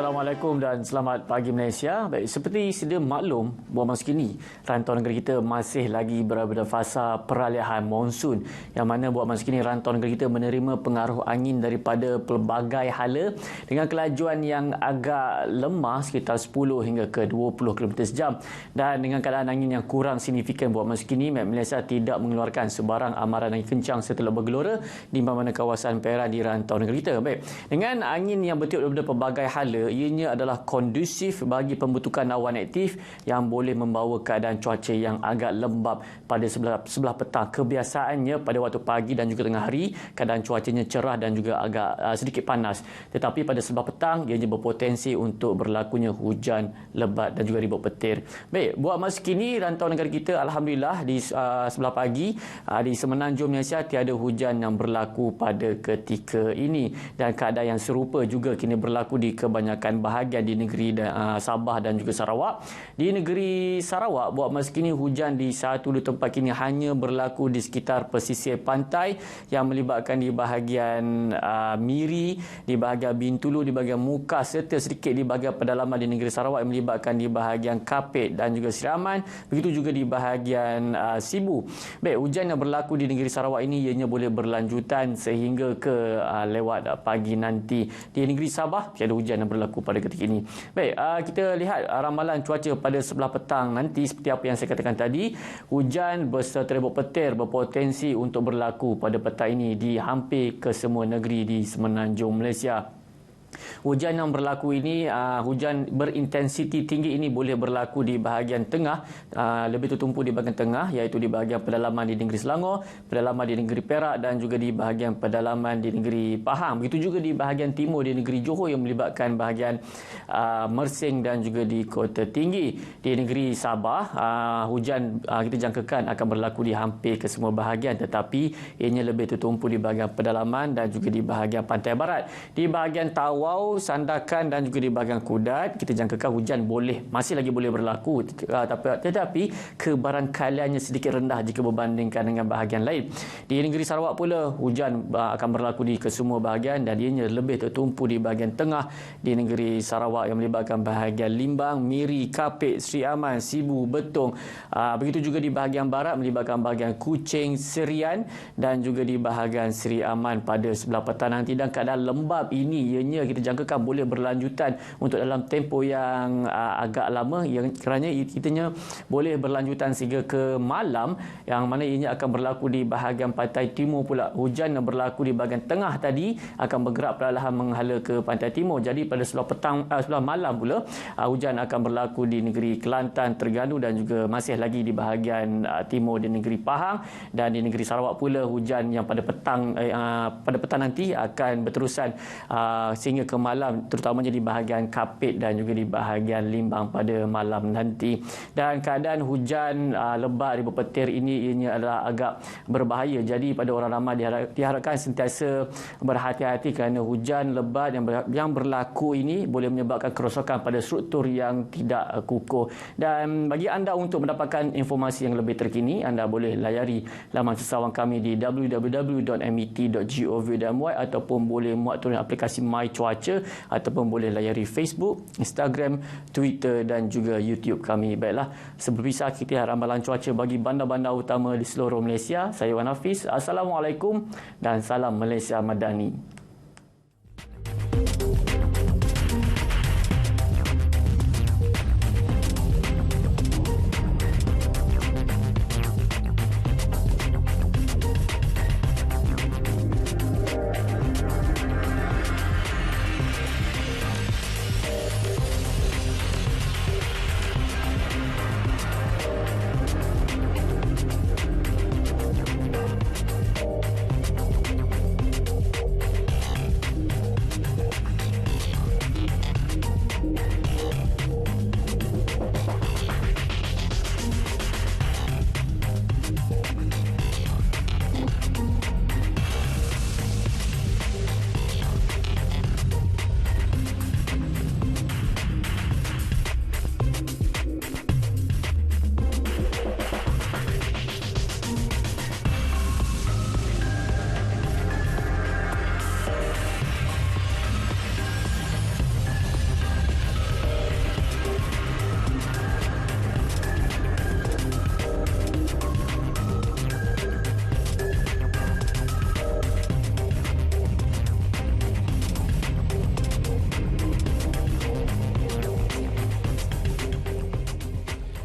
Assalamualaikum dan selamat pagi Malaysia. Baik, seperti sedia maklum, buat masa kini rantau negara kita masih lagi berada pada fasa peralihan monsun, yang mana buat masa kini rantau negara kita menerima pengaruh angin daripada pelbagai hala dengan kelajuan yang agak lemah sekitar 10 hingga ke 20 km sejam, dan dengan keadaan angin yang kurang signifikan buat masa kini, Malaysia tidak mengeluarkan sebarang amaran angin kencang serta lebat gelora di mana kawasan perairan di rantau negara kita. Baik, dengan angin yang bertiup daripada pelbagai hala, ianya adalah kondusif bagi pembentukan awan aktif yang boleh membawa keadaan cuaca yang agak lembap pada sebelah petang. Kebiasaannya pada waktu pagi dan juga tengah hari keadaan cuacanya cerah dan juga agak sedikit panas, tetapi pada sebelah petang ianya berpotensi untuk berlakunya hujan lebat dan juga ribut petir. Baik, buat masa kini rantau negara kita alhamdulillah di sebelah pagi di semenanjung Malaysia tiada hujan yang berlaku pada ketika ini, dan keadaan yang serupa juga kini berlaku di kebanyakan bahagian di negeri Sabah dan juga Sarawak. Di negeri Sarawak buat masa kini hujan di satu dua tempat kini hanya berlaku di sekitar pesisir pantai yang melibatkan di bahagian Miri, di bahagian Bintulu, di bahagian Muka serta sedikit di bahagian pedalaman di negeri Sarawak yang melibatkan di bahagian Kapit dan juga Seri Aman, begitu juga di bahagian Sibu. Baik, hujan yang berlaku di negeri Sarawak ini ianya boleh berlanjutan sehingga ke lewat pagi nanti. Di negeri Sabah tiada hujan yang berlaku pada ketika ini. Baik, kita lihat ramalan cuaca pada sebelah petang nanti. Seperti apa yang saya katakan tadi, hujan beserta ribut petir berpotensi untuk berlaku pada petang ini di hampir ke semua negeri di semenanjung Malaysia. Hujan yang berlaku ini, hujan berintensiti tinggi ini boleh berlaku di bahagian tengah, lebih tertumpu di bahagian tengah, iaitu di bahagian pedalaman di negeri Selangor, pedalaman di negeri Perak dan juga di bahagian pedalaman di negeri Pahang. Begitu juga di bahagian timur di negeri Johor yang melibatkan bahagian Mersing dan juga di Kota Tinggi. Di negeri Sabah, hujan kita jangkakan akan berlaku di hampir ke semua bahagian, tetapi ianya lebih tertumpu di bahagian pedalaman dan juga di bahagian pantai barat. Di bahagian Tawau, Sandakan dan juga di bahagian Kudat, kita jangkakan hujan masih lagi boleh berlaku, tetapi kebarangkaliannya sedikit rendah jika berbandingkan dengan bahagian lain. Di negeri Sarawak pula hujan akan berlaku di kesemua bahagian dan ianya lebih tertumpu di bahagian tengah di negeri Sarawak yang melibatkan bahagian Limbang, Miri, Kapit, Seri Aman, Sibu, Betong. Begitu juga di bahagian barat melibatkan bahagian Kuching, Serian dan juga di bahagian Seri Aman pada sebelah petang nanti. Dan keadaan lembap ini ianya kita jangkakan boleh berlanjutan untuk dalam tempoh yang agak lama, yang kerana kitanya boleh berlanjutan sehingga ke malam, yang mana ianya akan berlaku di bahagian pantai timur pula. Hujan yang berlaku di bahagian tengah tadi akan bergerak perlahan menghala ke pantai timur. Jadi pada sebelah malam pula hujan akan berlaku di negeri Kelantan, Terengganu dan juga masih lagi di bahagian timur di negeri Pahang, dan di negeri Sarawak pula hujan yang pada petang nanti akan berterusan sehingga ke malam, terutamanya di bahagian Kapit dan juga di bahagian Limbang pada malam nanti. Dan keadaan hujan lebat ribut petir ini ianya adalah agak berbahaya. Jadi pada orang ramai diharapkan sentiasa berhati-hati kerana hujan lebat yang berlaku ini boleh menyebabkan kerosakan pada struktur yang tidak kukuh. Dan bagi anda untuk mendapatkan informasi yang lebih terkini, anda boleh layari laman sesawang kami di www.met.gov.my ataupun boleh muat turun aplikasi My Cuaca, ataupun boleh layari Facebook, Instagram, Twitter dan juga YouTube kami. Baiklah, sebelum kita ramalan cuaca bagi bandar-bandar utama di seluruh Malaysia. Saya Wan Hafiz. Assalamualaikum dan salam Malaysia Madani.